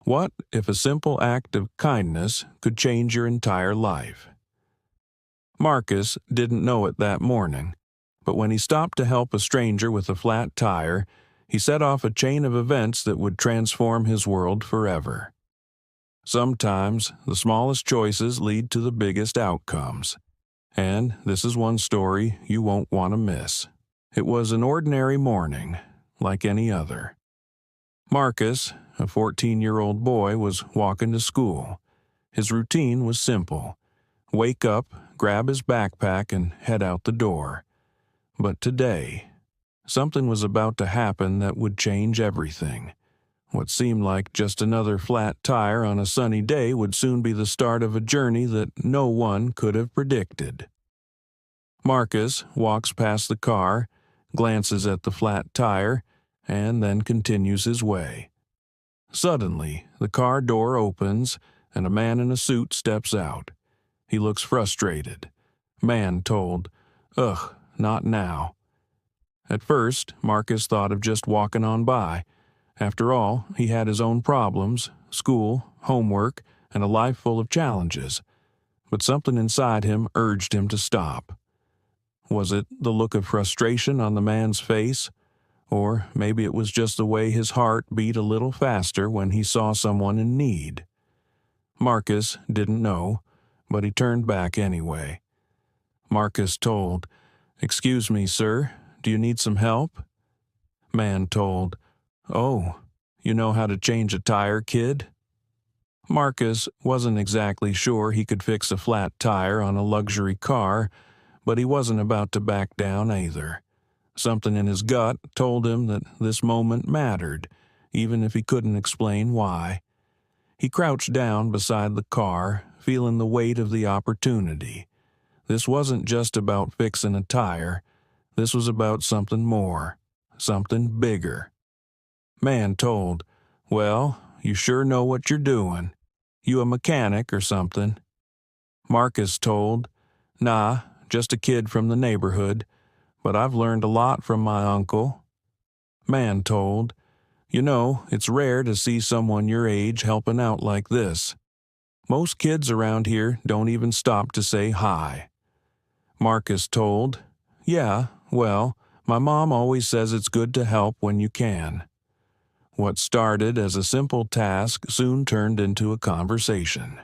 What if a simple act of kindness could change your entire life? Marcus didn't know it that morning, but when he stopped to help a stranger with a flat tire, he set off a chain of events that would transform his world forever. Sometimes the smallest choices lead to the biggest outcomes, and this is one story you won't want to miss. It was an ordinary morning, like any other. Marcus, a 14-year-old boy, was walking to school. His routine was simple: wake up, grab his backpack, and head out the door. But today, something was about to happen that would change everything. What seemed like just another flat tire on a sunny day would soon be the start of a journey that no one could have predicted. Marcus walks past the car, glances at the flat tire, and then continues his way. Suddenly, the car door opens, and a man in a suit steps out. He looks frustrated. Man told, "Ugh, not now." At first, Marcus thought of just walking on by. After all, he had his own problems, school, homework, and a life full of challenges. But something inside him urged him to stop. Was it the look of frustration on the man's face? Or maybe it was just the way his heart beat a little faster when he saw someone in need. Marcus didn't know, but he turned back anyway. Marcus told, "Excuse me, sir, do you need some help?" Man told, "Oh, you know how to change a tire, kid?" Marcus wasn't exactly sure he could fix a flat tire on a luxury car, but he wasn't about to back down either. Something in his gut told him that this moment mattered, even if he couldn't explain why. He crouched down beside the car, feeling the weight of the opportunity. This wasn't just about fixing a tire. This was about something more, something bigger. Man told, "Well, you sure know what you're doing. You a mechanic or something?" Marcus told, "Nah, just a kid from the neighborhood, but I've learned a lot from my uncle." Man told, "You know, it's rare to see someone your age helping out like this. Most kids around here don't even stop to say hi." Marcus told, "Yeah, well, my mom always says it's good to help when you can." What started as a simple task soon turned into a conversation.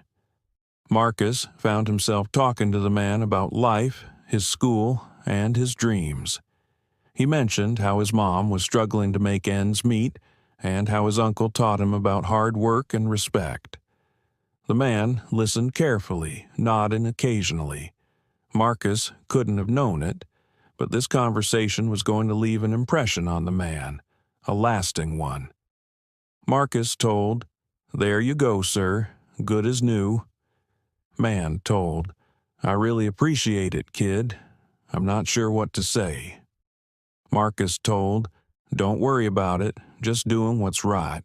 Marcus found himself talking to the man about life, his school, and his dreams. He mentioned how his mom was struggling to make ends meet and how his uncle taught him about hard work and respect. The man listened carefully, nodding occasionally. Marcus couldn't have known it, but this conversation was going to leave an impression on the man, a lasting one. Marcus told, "There you go, sir, good as new." Man told, "I really appreciate it, kid. I'm not sure what to say." Marcus told, "Don't worry about it, just doing what's right."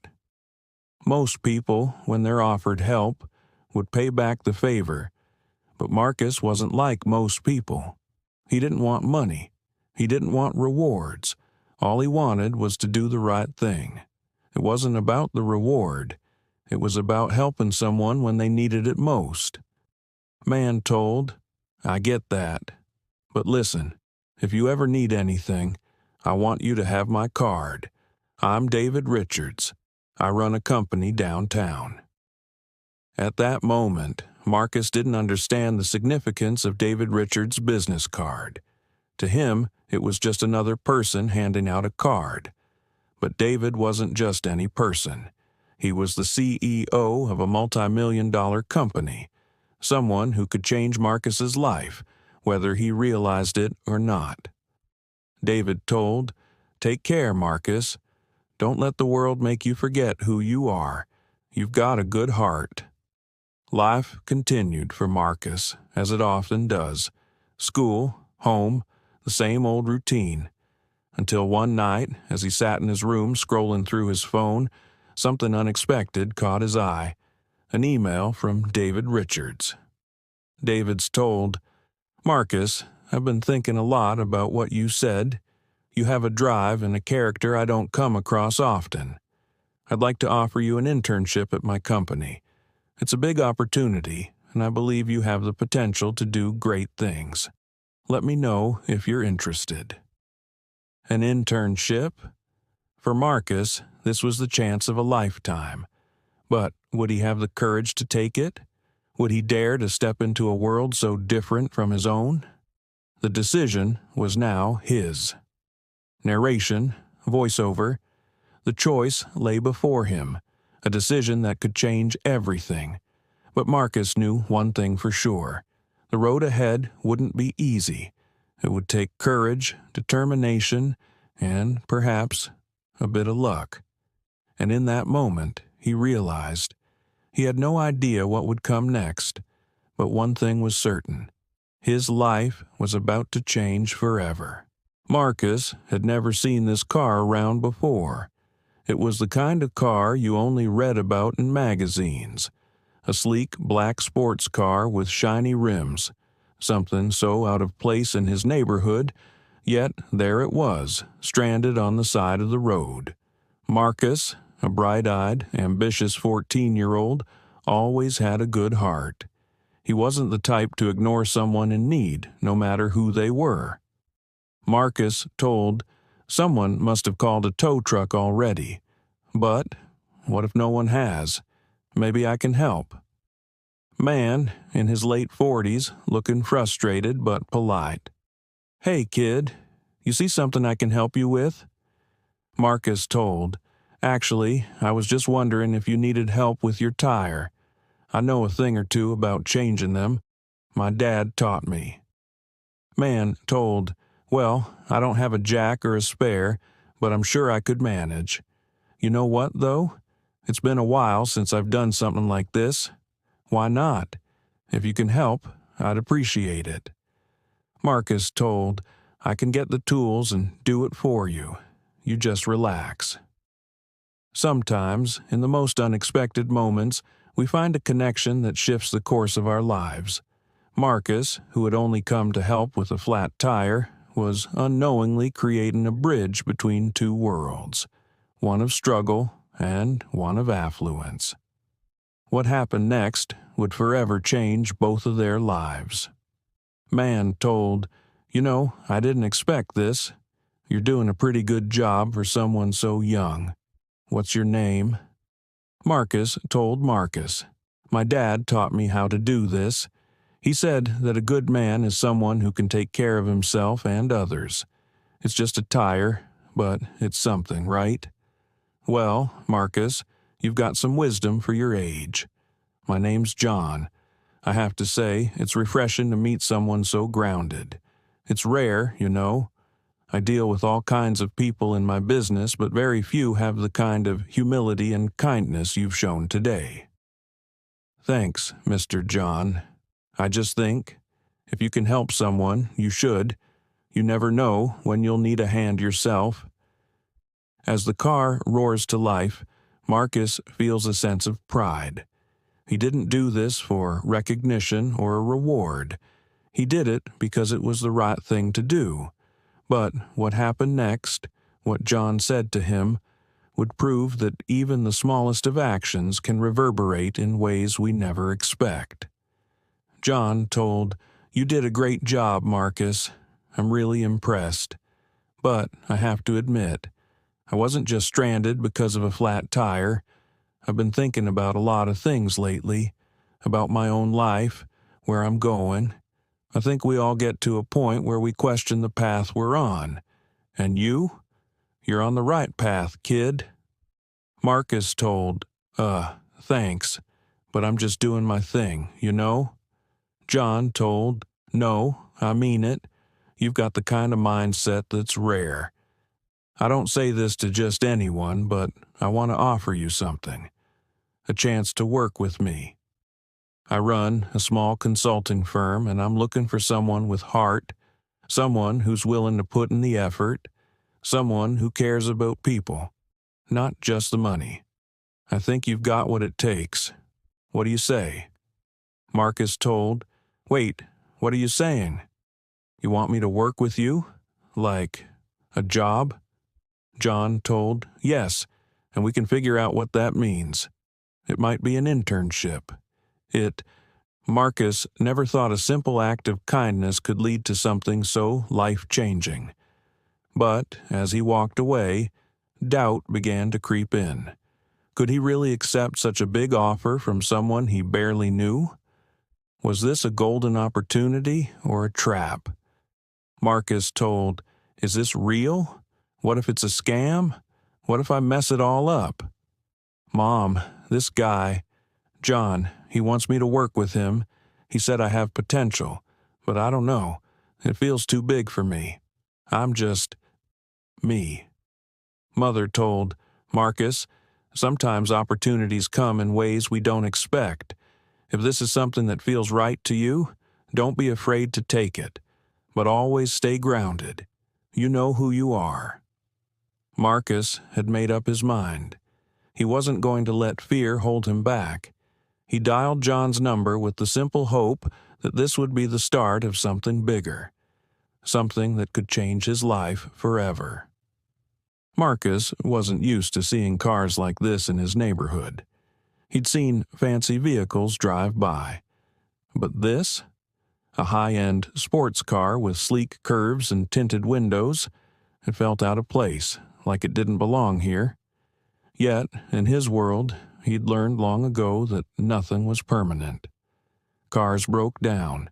Most people, when they're offered help, would pay back the favor, but Marcus wasn't like most people. He didn't want money. He didn't want rewards. All he wanted was to do the right thing. It wasn't about the reward. It was about helping someone when they needed it most. Man told, "I get that. But listen, if you ever need anything, I want you to have my card. I'm David Richards. I run a company downtown." At that moment, Marcus didn't understand the significance of David Richards' business card. To him, it was just another person handing out a card. But David wasn't just any person. He was the CEO of a multi-million-dollar company, someone who could change Marcus's life, whether he realized it or not. David told, "Take care, Marcus. Don't let the world make you forget who you are. You've got a good heart." Life continued for Marcus, as it often does. School, home, the same old routine. Until one night, as he sat in his room scrolling through his phone, something unexpected caught his eye. An email from David Richards. David's told, "Marcus, I've been thinking a lot about what you said. You have a drive and a character I don't come across often. I'd like to offer you an internship at my company. It's a big opportunity, and I believe you have the potential to do great things. Let me know if you're interested." An internship? For Marcus, this was the chance of a lifetime. But would he have the courage to take it? Would he dare to step into a world so different from his own? The decision was now his. Narration, voiceover. The choice lay before him, a decision that could change everything. But Marcus knew one thing for sure. The road ahead wouldn't be easy. It would take courage, determination, and perhaps a bit of luck. And in that moment, he realized he had no idea what would come next, but one thing was certain. His life was about to change forever. Marcus had never seen this car around before. It was the kind of car you only read about in magazines. A sleek black sports car with shiny rims, something so out of place in his neighborhood, yet there it was, stranded on the side of the road. Marcus, a bright-eyed, ambitious 14-year-old, always had a good heart. He wasn't the type to ignore someone in need, no matter who they were. Marcus told, someone must have called a tow truck already. But what if no one has? Maybe I can help. Man, in his late 40s, looking frustrated but polite. "Hey, kid, you see something I can help you with?" Marcus told, "Actually, I was just wondering if you needed help with your tire. I know a thing or two about changing them. My dad taught me." Man told, "Well, I don't have a jack or a spare, but I'm sure I could manage. You know what, though? It's been a while since I've done something like this. Why not? If you can help, I'd appreciate it." Marcus told, "I can get the tools and do it for you. You just relax." Sometimes, in the most unexpected moments, we find a connection that shifts the course of our lives. Marcus, who had only come to help with a flat tire, was unknowingly creating a bridge between two worlds, one of struggle and one of affluence. What happened next would forever change both of their lives. Man told, "You know, I didn't expect this. You're doing a pretty good job for someone so young. What's your name?" Marcus told Marcus, "My dad taught me how to do this. He said that a good man is someone who can take care of himself and others. It's just a tire, but it's something, right? Well, Marcus, you've got some wisdom for your age. My name's John. I have to say, it's refreshing to meet someone so grounded. It's rare, you know. I deal with all kinds of people in my business, but very few have the kind of humility and kindness you've shown today." "Thanks, Mr. John. I just think, if you can help someone, you should. You never know when you'll need a hand yourself." As the car roars to life, Marcus feels a sense of pride. He didn't do this for recognition or a reward. He did it because it was the right thing to do. But what happened next, what John said to him, would prove that even the smallest of actions can reverberate in ways we never expect. John told, "You did a great job, Marcus. I'm really impressed. But I have to admit, I wasn't just stranded because of a flat tire. I've been thinking about a lot of things lately, about my own life, where I'm going. I think we all get to a point where we question the path we're on. And you're on the right path, kid." Marcus told, "Thanks, but I'm just doing my thing, you know?" John told, "No, I mean it. You've got the kind of mindset that's rare. I don't say this to just anyone, but I want to offer you something. A chance to work with me. I run a small consulting firm, and I'm looking for someone with heart, someone who's willing to put in the effort, someone who cares about people, not just the money. I think you've got what it takes. What do you say?" Marcus told, "Wait, what are you saying? You want me to work with you? Like a job?" John told, "Yes, and we can figure out what that means. It might be an internship. Marcus never thought a simple act of kindness could lead to something so life-changing. But as he walked away, doubt began to creep in. Could he really accept such a big offer from someone he barely knew? Was this a golden opportunity or a trap? Marcus told, "Is this real? What if it's a scam? What if I mess it all up? Mom, this guy, John, he wants me to work with him. He said I have potential, but I don't know. It feels too big for me. I'm just me." Mother told, "Marcus, sometimes opportunities come in ways we don't expect. If this is something that feels right to you, don't be afraid to take it, but always stay grounded. You know who you are." Marcus had made up his mind. He wasn't going to let fear hold him back. He dialed John's number with the simple hope that this would be the start of something bigger, something that could change his life forever. Marcus wasn't used to seeing cars like this in his neighborhood. He'd seen fancy vehicles drive by. But this? A high-end sports car with sleek curves and tinted windows. It felt out of place, like it didn't belong here. Yet, in his world, he'd learned long ago that nothing was permanent. Cars broke down.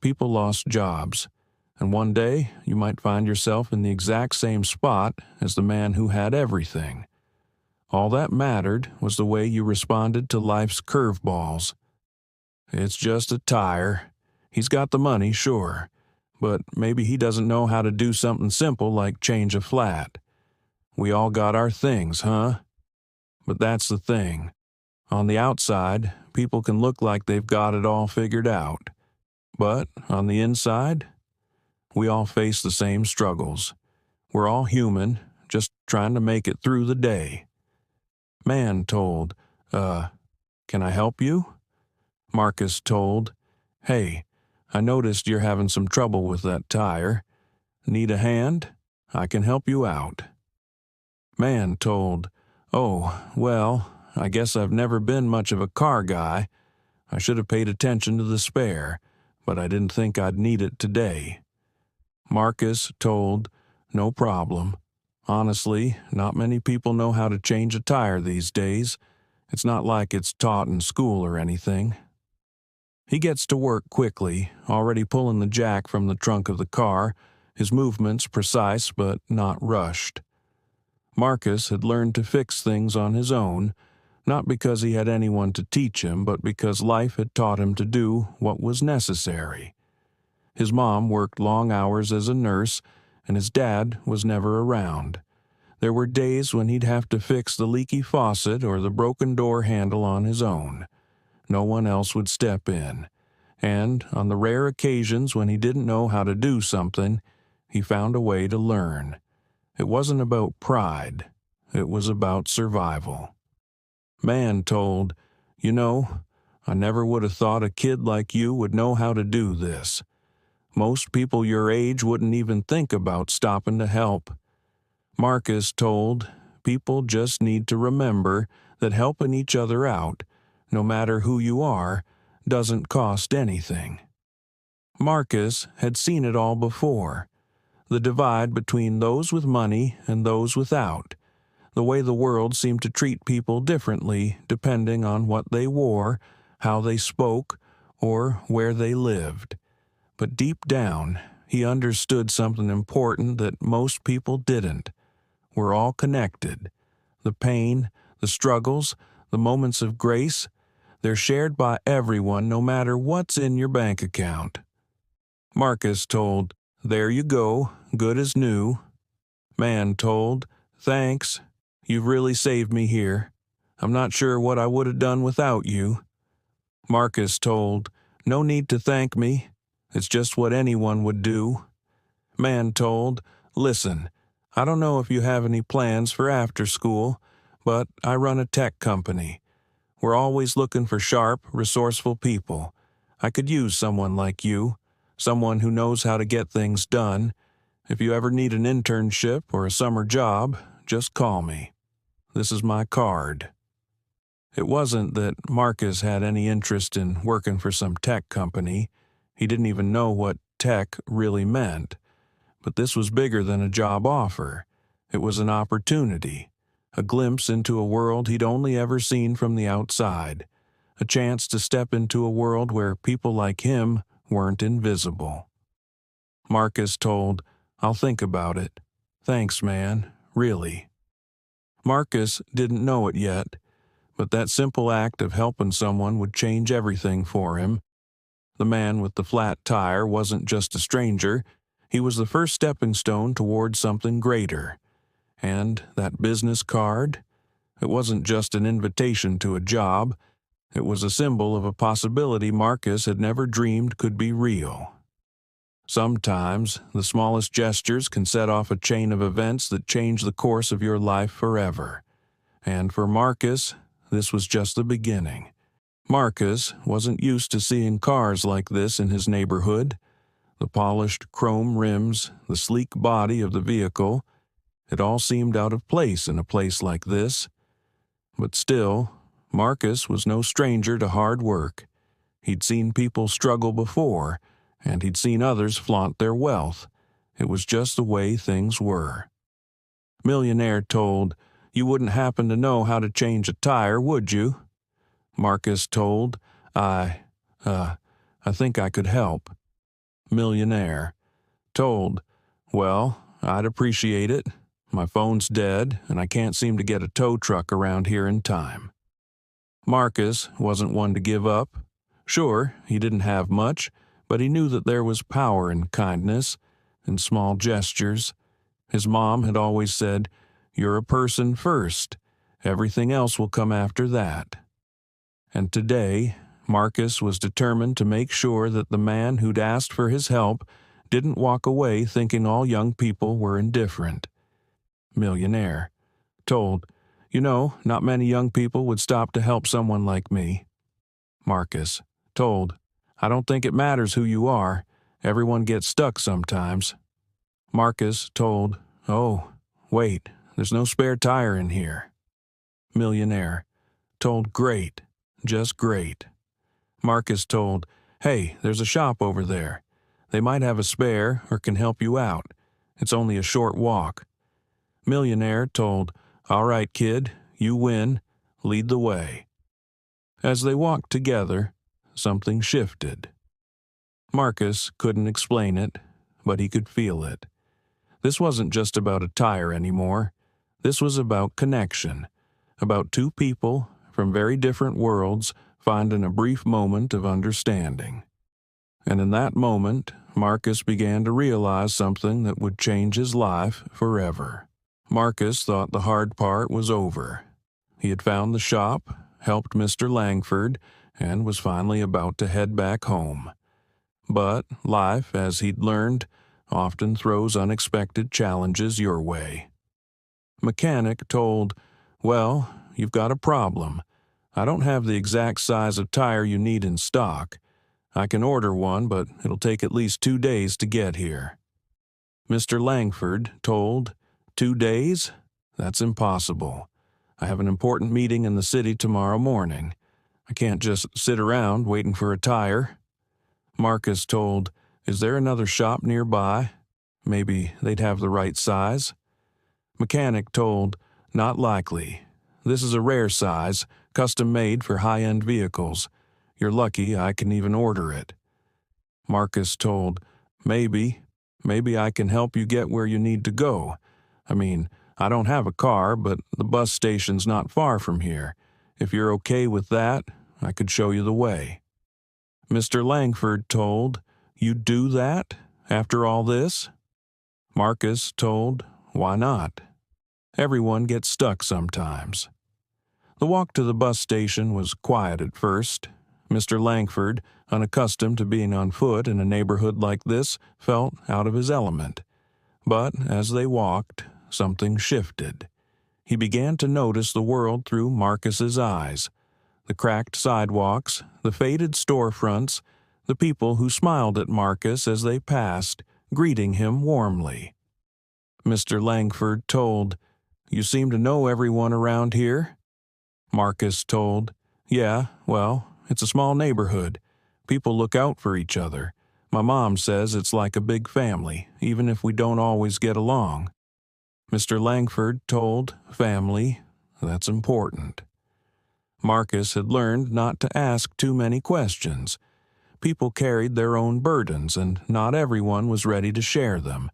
People lost jobs. And one day, you might find yourself in the exact same spot as the man who had everything. All that mattered was the way you responded to life's curveballs. It's just a tire. He's got the money, sure, but maybe he doesn't know how to do something simple like change a flat. We all got our things, huh? But that's the thing. On the outside, people can look like they've got it all figured out. But on the inside, we all face the same struggles. We're all human, just trying to make it through the day. Man told, "Can I help you?" Marcus told, "Hey, I noticed you're having some trouble with that tire. Need a hand? I can help you out." Man told, "Oh, well, I guess I've never been much of a car guy. I should have paid attention to the spare, but I didn't think I'd need it today." Marcus told, "No problem. Honestly, not many people know how to change a tire these days. It's not like it's taught in school or anything." He gets to work quickly, already pulling the jack from the trunk of the car, his movements precise but not rushed. Marcus had learned to fix things on his own, not because he had anyone to teach him, but because life had taught him to do what was necessary. His mom worked long hours as a nurse, and his dad was never around. There were days when he'd have to fix the leaky faucet or the broken door handle on his own. No one else would step in. And on the rare occasions when he didn't know how to do something, he found a way to learn. It wasn't about pride. It was about survival. Man told, "You know, I never would have thought a kid like you would know how to do this. Most people your age wouldn't even think about stopping to help." Marcus told, "People just need to remember that helping each other out, no matter who you are, doesn't cost anything." Marcus had seen it all before. The divide between those with money and those without. The way the world seemed to treat people differently depending on what they wore, how they spoke, or where they lived. But deep down, he understood something important that most people didn't. We're all connected. The pain, the struggles, the moments of grace, they're shared by everyone no matter what's in your bank account. Marcus told, "There you go, good as new." Man told, "Thanks. You've really saved me here. I'm not sure what I would have done without you." Marcus told, "No need to thank me. It's just what anyone would do." Man told, "Listen, I don't know if you have any plans for after school, but I run a tech company. We're always looking for sharp, resourceful people. I could use someone like you, someone who knows how to get things done. If you ever need an internship or a summer job, just call me." This is my card." It wasn't that Marcus had any interest in working for some tech company. He didn't even know what tech really meant. But this was bigger than a job offer. It was an opportunity, a glimpse into a world he'd only ever seen from the outside, a chance to step into a world where people like him weren't invisible. Marcus told, "I'll think about it. Thanks, man, really." Marcus didn't know it yet, but that simple act of helping someone would change everything for him. The man with the flat tire wasn't just a stranger. He was the first stepping stone toward something greater. And that business card? It wasn't just an invitation to a job. It was a symbol of a possibility Marcus had never dreamed could be real. Sometimes, the smallest gestures can set off a chain of events that change the course of your life forever. And for Marcus, this was just the beginning. Marcus wasn't used to seeing cars like this in his neighborhood. The polished chrome rims, the sleek body of the vehicle, it all seemed out of place in a place like this. But still, Marcus was no stranger to hard work. He'd seen people struggle before, and he'd seen others flaunt their wealth. It was just the way things were. Millionaire told, "You wouldn't happen to know how to change a tire, would you?" Marcus told, I think I could help." Millionaire told, "Well, I'd appreciate it. My phone's dead, and I can't seem to get a tow truck around here in time." Marcus wasn't one to give up. Sure, he didn't have much, but he knew that there was power in kindness, in small gestures. His mom had always said, "You're a person first. Everything else will come after that." And today, Marcus was determined to make sure that the man who'd asked for his help didn't walk away thinking all young people were indifferent. Millionaire told, "You know, not many young people would stop to help someone like me." Marcus told, "I don't think it matters who you are. Everyone gets stuck sometimes." Marcus told, "Oh, wait, there's no spare tire in here." Millionaire told, "Great, just great." Marcus told, "Hey, there's a shop over there. They might have a spare or can help you out. It's only a short walk." Millionaire told, "All right, kid, you win. Lead the way." As they walked together, something shifted. Marcus couldn't explain it, but he could feel it. This wasn't just about a tire anymore. This was about connection, about two people from very different worlds finding a brief moment of understanding. And in that moment, Marcus began to realize something that would change his life forever. Marcus thought the hard part was over. He had found the shop, helped Mr. Langford, and was finally about to head back home. But life, as he'd learned, often throws unexpected challenges your way. Mechanic told, "Well, you've got a problem. I don't have the exact size of tire you need in stock. I can order one, but it'll take at least 2 days to get here." Mr. Langford told, 2 days? That's impossible. I have an important meeting in the city tomorrow morning. I can't just sit around waiting for a tire." Marcus told, "Is there another shop nearby? Maybe they'd have the right size." Mechanic told, "Not likely. This is a rare size, custom-made for high-end vehicles. You're lucky I can even order it." Marcus told, Maybe I can help you get where you need to go. I mean, I don't have a car, but the bus station's not far from here. If you're okay with that, I could show you the way." Mr. Langford told, "You do that? After all this?" Marcus told, "Why not? Everyone gets stuck sometimes." The walk to the bus station was quiet at first. Mr. Langford, unaccustomed to being on foot in a neighborhood like this, felt out of his element. But as they walked, something shifted. He began to notice the world through Marcus's eyes. The cracked sidewalks, the faded storefronts, the people who smiled at Marcus as they passed, greeting him warmly. Mr. Langford told, You seem to know everyone around here? Marcus told, Yeah, well, it's a small neighborhood. People look out for each other. My mom says it's like a big family, even if we don't always get along. Mr. Langford told, Family, that's important. Marcus had learned not to ask too many questions. People carried their own burdens, and not everyone was ready to share them.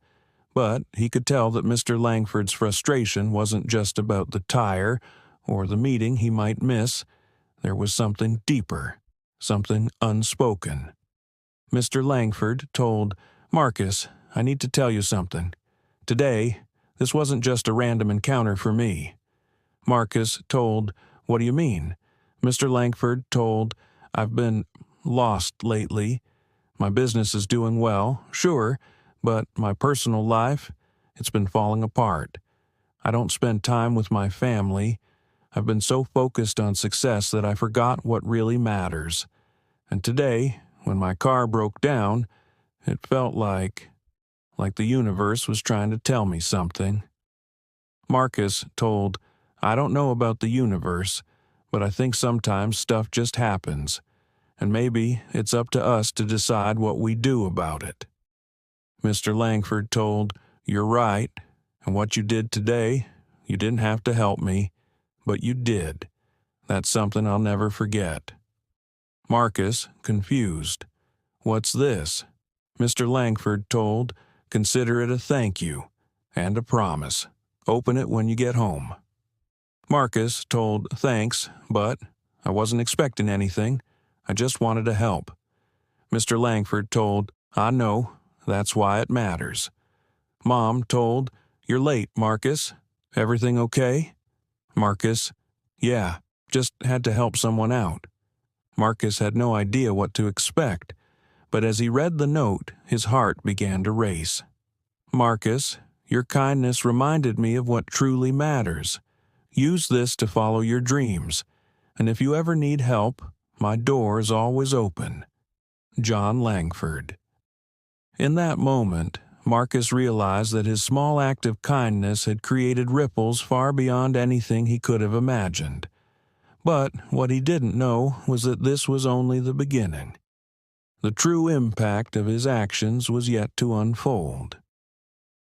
But he could tell that Mr. Langford's frustration wasn't just about the tire or the meeting he might miss. There was something deeper, something unspoken. Mr. Langford told, Marcus, I need to tell you something. Today, this wasn't just a random encounter for me. Marcus told, What do you mean? Mr. Langford told, I've been lost lately. My business is doing well, sure, but my personal life, it's been falling apart. I don't spend time with my family. I've been so focused on success that I forgot what really matters. And today, when my car broke down, it felt like the universe was trying to tell me something. Marcus told, I don't know about the universe, but I think sometimes stuff just happens, and maybe it's up to us to decide what we do about it. Mr. Langford told, You're right, and what you did today, you didn't have to help me, but you did. That's something I'll never forget. Marcus, confused. What's this? Mr. Langford told, Consider it a thank you and a promise. Open it when you get home. Marcus told, Thanks, but I wasn't expecting anything. I just wanted to help. Mr. Langford told, I know. That's why it matters. Mom told, You're late, Marcus. Everything okay? Marcus, Yeah, just had to help someone out. Marcus had no idea what to expect, but as he read the note, his heart began to race. Marcus, your kindness reminded me of what truly matters. Use this to follow your dreams, and if you ever need help, my door is always open. John Langford. In that moment, Marcus realized that his small act of kindness had created ripples far beyond anything he could have imagined. But what he didn't know was that this was only the beginning. The true impact of his actions was yet to unfold.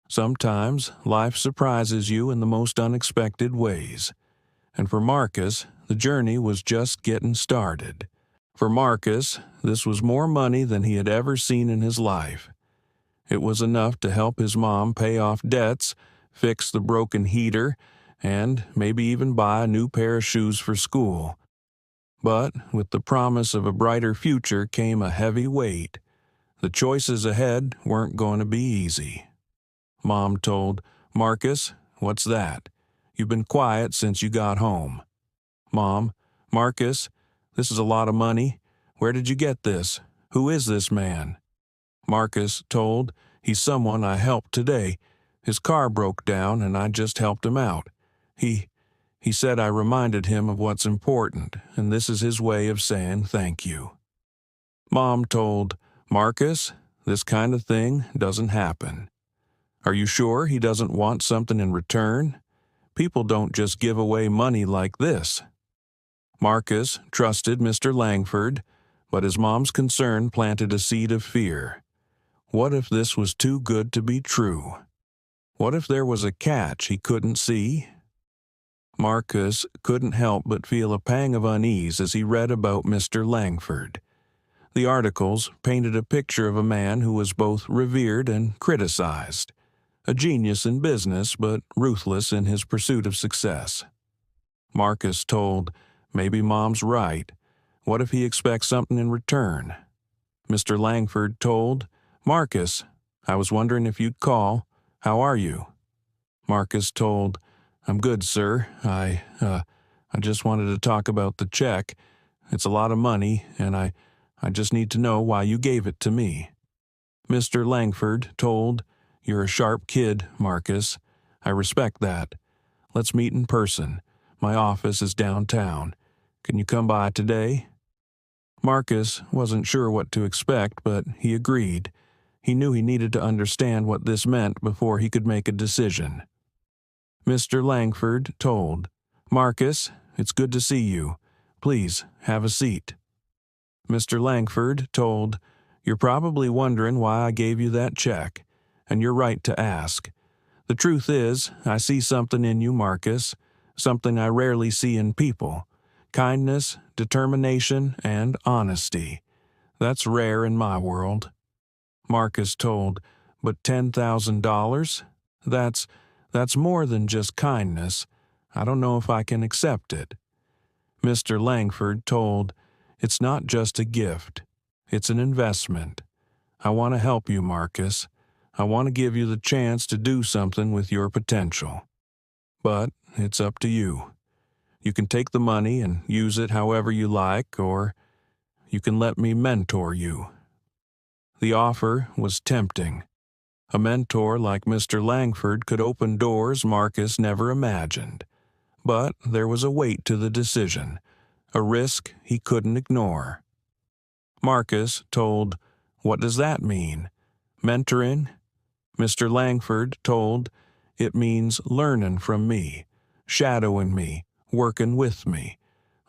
Sometimes life surprises you in the most unexpected ways, and for Marcus, the journey was just getting started. For Marcus, this was more money than he had ever seen in his life. It was enough to help his mom pay off debts, fix the broken heater, and maybe even buy a new pair of shoes for school. But with the promise of a brighter future came a heavy weight. The choices ahead weren't going to be easy. Mom told, Marcus, what's that? You've been quiet since you got home. Mom, Marcus, this is a lot of money. Where did you get this? Who is this man? Marcus told, He's someone I helped today. His car broke down and I just helped him out. He said I reminded him of what's important, and this is his way of saying thank you. Mom told, Marcus, this kind of thing doesn't happen. Are you sure he doesn't want something in return? People don't just give away money like this. Marcus trusted Mr. Langford, but his mom's concern planted a seed of fear. What if this was too good to be true? What if there was a catch he couldn't see? Marcus couldn't help but feel a pang of unease as he read about Mr. Langford. The articles painted a picture of a man who was both revered and criticized, a genius in business but ruthless in his pursuit of success. Marcus told, Maybe Mom's right. What if he expects something in return? Mr. Langford told, Marcus, I was wondering if you'd call. How are you? Marcus told, I'm good, sir. I just wanted to talk about the check. It's a lot of money, and I just need to know why you gave it to me. Mr. Langford told, You're a sharp kid, Marcus. I respect that. Let's meet in person. My office is downtown. Can you come by today? Marcus wasn't sure what to expect, but he agreed. He knew he needed to understand what this meant before he could make a decision. Mr. Langford told, "Marcus, it's good to see you. Please, have a seat." Mr. Langford told, "You're probably wondering why I gave you that check, and you're right to ask. The truth is, I see something in you, Marcus, something I rarely see in people. Kindness, determination, and honesty. That's rare in my world." Marcus told, "But $10,000? That's more than just kindness. I don't know if I can accept it." Mr. Langford told, "It's not just a gift. It's an investment. I want to help you, Marcus. I want to give you the chance to do something with your potential. But it's up to you. You can take the money and use it however you like, or you can let me mentor you." The offer was tempting. A mentor like Mr. Langford could open doors Marcus never imagined. But there was a weight to the decision, a risk he couldn't ignore. Marcus told, "What does that mean? Mentoring?" Mr. Langford told, "It means learning from me, shadowing me, working with me.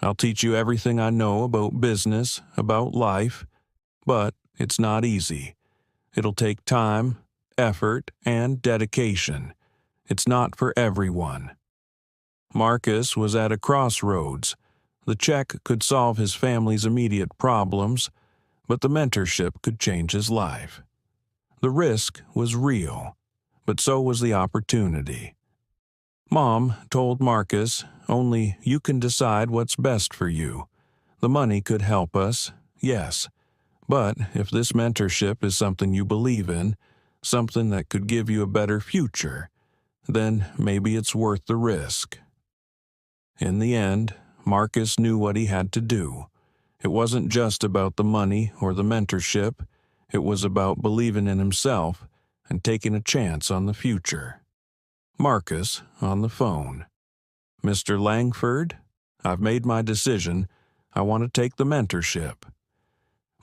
I'll teach you everything I know about business, about life, but it's not easy. It'll take time, effort, and dedication. It's not for everyone." Marcus was at a crossroads. The check could solve his family's immediate problems, but the mentorship could change his life. The risk was real, but so was the opportunity. Mom told Marcus, "Only you can decide what's best for you. The money could help us, yes, but if this mentorship is something you believe in, something that could give you a better future, then maybe it's worth the risk." In the end, Marcus knew what he had to do. It wasn't just about the money or the mentorship. It was about believing in himself and taking a chance on the future. Marcus on the phone. "Mr. Langford, I've made my decision. I want to take the mentorship."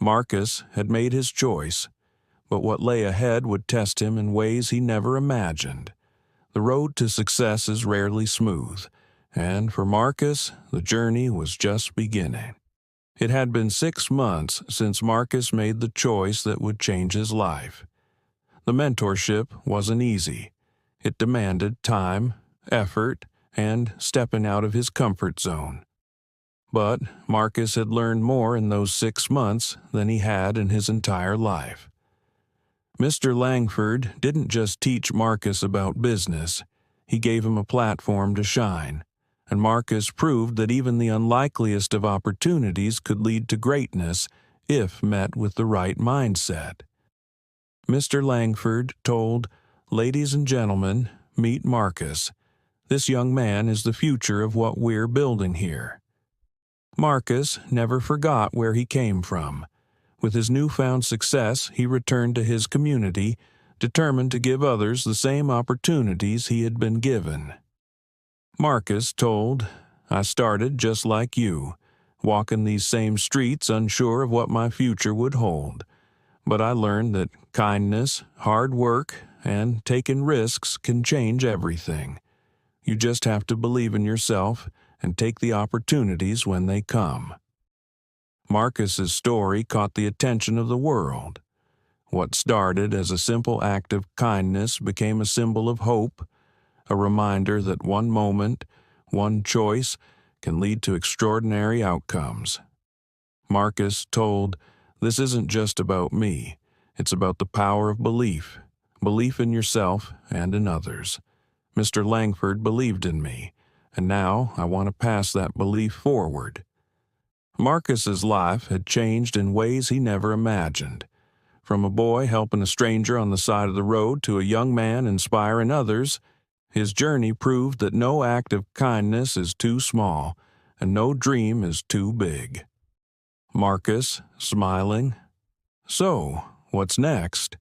Marcus had made his choice, but what lay ahead would test him in ways he never imagined. The road to success is rarely smooth, and for Marcus, the journey was just beginning. It had been 6 months since Marcus made the choice that would change his life. The mentorship wasn't easy. It demanded time, effort, and stepping out of his comfort zone. But Marcus had learned more in those 6 months than he had in his entire life. Mr. Langford didn't just teach Marcus about business. He gave him a platform to shine. And Marcus proved that even the unlikeliest of opportunities could lead to greatness if met with the right mindset. Mr. Langford told, "Ladies and gentlemen, meet Marcus. This young man is the future of what we're building here." Marcus never forgot where he came from. With his newfound success, he returned to his community, determined to give others the same opportunities he had been given. Marcus told, "I started just like you, walking these same streets unsure of what my future would hold. But I learned that kindness, hard work, and taking risks can change everything. You just have to believe in yourself and take the opportunities when they come." Marcus's story caught the attention of the world. What started as a simple act of kindness became a symbol of hope, a reminder that one moment, one choice, can lead to extraordinary outcomes. Marcus told, "This isn't just about me. It's about the power of belief in yourself and in others. Mr. Langford believed in me, and now I want to pass that belief forward." Marcus's life had changed in ways he never imagined. From a boy helping a stranger on the side of the road to a young man inspiring others, his journey proved that no act of kindness is too small, and no dream is too big. Marcus, smiling, "So, what's next?"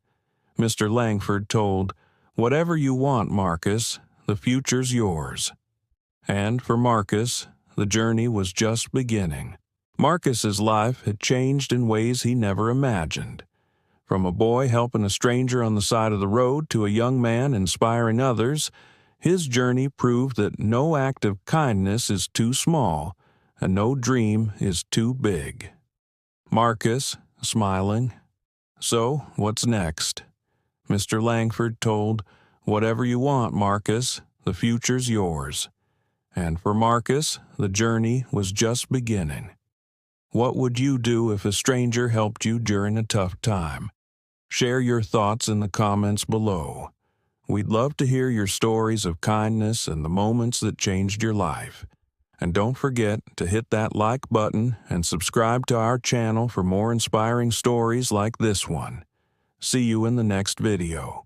Mr. Langford told, "Whatever you want, Marcus, the future's yours." And for Marcus, the journey was just beginning. Marcus's life had changed in ways he never imagined. From a boy helping a stranger on the side of the road to a young man inspiring others, His journey proved that no act of kindness is too small, and no dream is too big. Marcus, smiling. "So, what's next?" Mr. Langford told, "Whatever you want, Marcus, the future's yours." And for Marcus, the journey was just beginning. What would you do if a stranger helped you during a tough time? Share your thoughts in the comments below. We'd love to hear your stories of kindness and the moments that changed your life. And don't forget to hit that like button and subscribe to our channel for more inspiring stories like this one. See you in the next video.